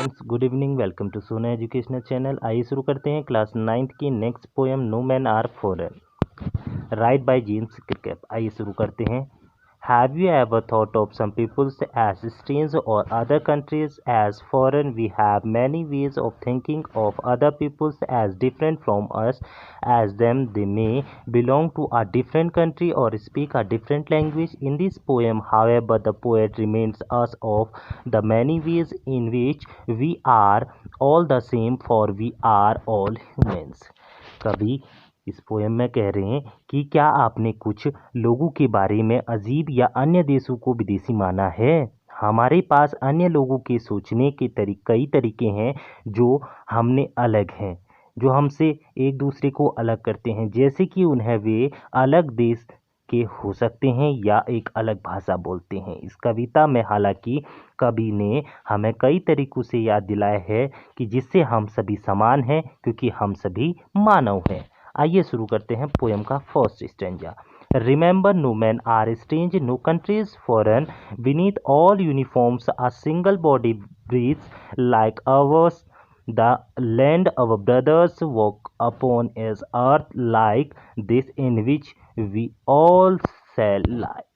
Good evening, welcome to Sona educational channel. आइए शुरू करते हैं क्लास 9th की next poem no man are foreign, write by James Kirkup. आइए शुरू करते हैं। Have you ever thought of some peoples as strange और other countries as foreign? We have many ways of thinking of other peoples as different from us as them they may belong to a different country or speak a different language. In this poem, however, the poet reminds us of the many ways in which we are all the same, for we are all humans. कवि इस poem में कह रहे हैं कि क्या आपने कुछ लोगों के बारे में अजीब या अन्य देशों को विदेशी माना है? हमारे पास अन्य लोगों के सोचने के कई तरीके हैं जो हमने अलग हैं, जो हमसे एक दूसरे को अलग करते हैं, जैसे कि उन्हें वे अलग देश के हो सकते हैं या एक अलग भाषा बोलते हैं। इस कविता में हालांकि कवि ने हमें कई तरीकों से याद दिलाया है कि जिससे हम सभी समान हैं, क्योंकि हम सभी मानव हैं। आइए शुरू करते हैं पोएम का first stanza. Remember, no men are strange, no countries foreign. Beneath all uniforms, a single body breathes like ours. The land our brothers walk upon is earth like this in which we all shall lie.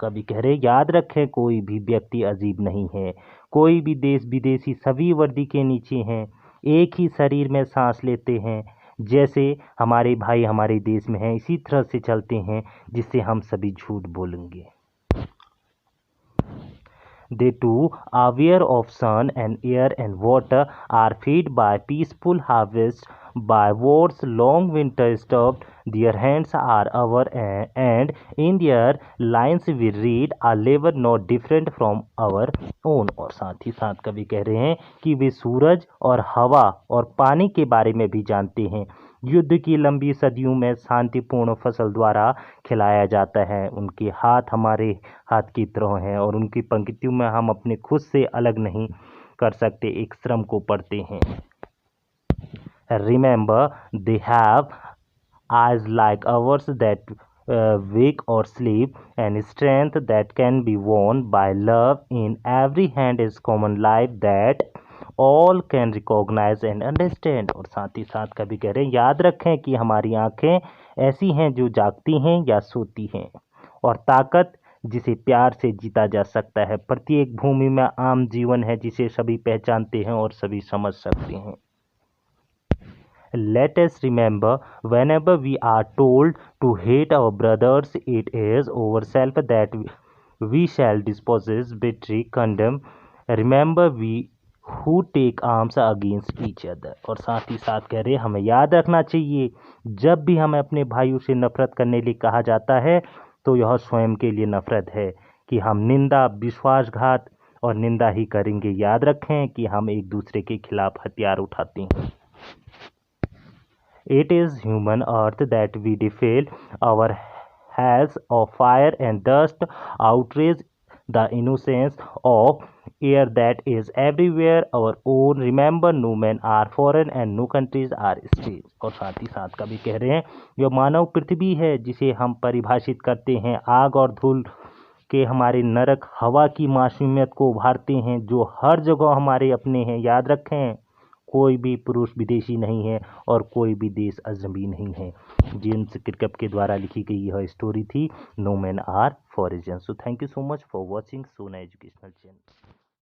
कवि कह रहे याद रखें, कोई भी व्यक्ति अजीब नहीं है, कोई भी देश विदेशी सभी वर्दी के नीचे हैं, एक ही शरीर में सांस लेते हैं। जैसे हमारे भाई हमारे देश में हैं, इसी तरह से चलते हैं जिससे हम सभी झूठ बोलेंगे। They too, aware of sun and air and water, are fed by peaceful harvest, by wars long winter stopped. Their hands are our, and in their lines we read a labor not different from our own. और साथ ही साथ कवि कह रहे हैं कि वे सूरज और हवा और पानी के बारे में भी जानते हैं। युद्ध की लंबी सदियों में शांतिपूर्ण फसल द्वारा खिलाया जाता है। उनके हाथ हमारे हाथ की तरह हैं और उनकी पंक्तियों में हम अपने खुद से अलग नहीं कर सकते, एक श्रम को पढ़ते हैं। Remember, they have eyes like ours that wake or sleep, and strength that can be won by love. In every hand is common life that all can recognize and understand. और साथ ही साथ कभी कह रहे हैं याद रखें कि हमारी आंखें ऐसी हैं जो जागती हैं या सोती हैं, और ताकत जिसे प्यार से जीता जा सकता है। प्रत्येक भूमि में आम जीवन है जिसे सभी पहचानते हैं और सभी समझ सकते हैं। Let us remember, whenever we are told to hate our brothers, it is ourselves that we shall dispossess, betray, condemn. Remember, we who take arms against each other. और साथ ही साथ कह रहे हमें याद रखना चाहिए, जब भी हमें अपने भाइयों से नफरत करने लिए कहा जाता है तो यह स्वयं के लिए नफरत है कि हम निंदा, विश्वासघात और निंदा ही करेंगे। याद रखें कि हम एक दूसरे के खिलाफ हथियार उठाते हैं। It is human earth that we defile, our hells of fire and dust outrage the innocence of air that is everywhere our own. Remember, no men are foreign and no countries are strange. और साथ ही साथ कभी कह रहे हैं जो मानव पृथ्वी है जिसे हम परिभाषित करते हैं आग और धूल के हमारे नरक हवा की मासूमियत को उभारते हैं, जो हर जगह हमारे अपने हैं। याद रखें, कोई भी पुरुष विदेशी नहीं है और कोई भी देश अजनबी नहीं है। जेम्स क्रिकेप के द्वारा लिखी गई यह स्टोरी थी no man are foreign. So thank you so much for watching Sona educational channel.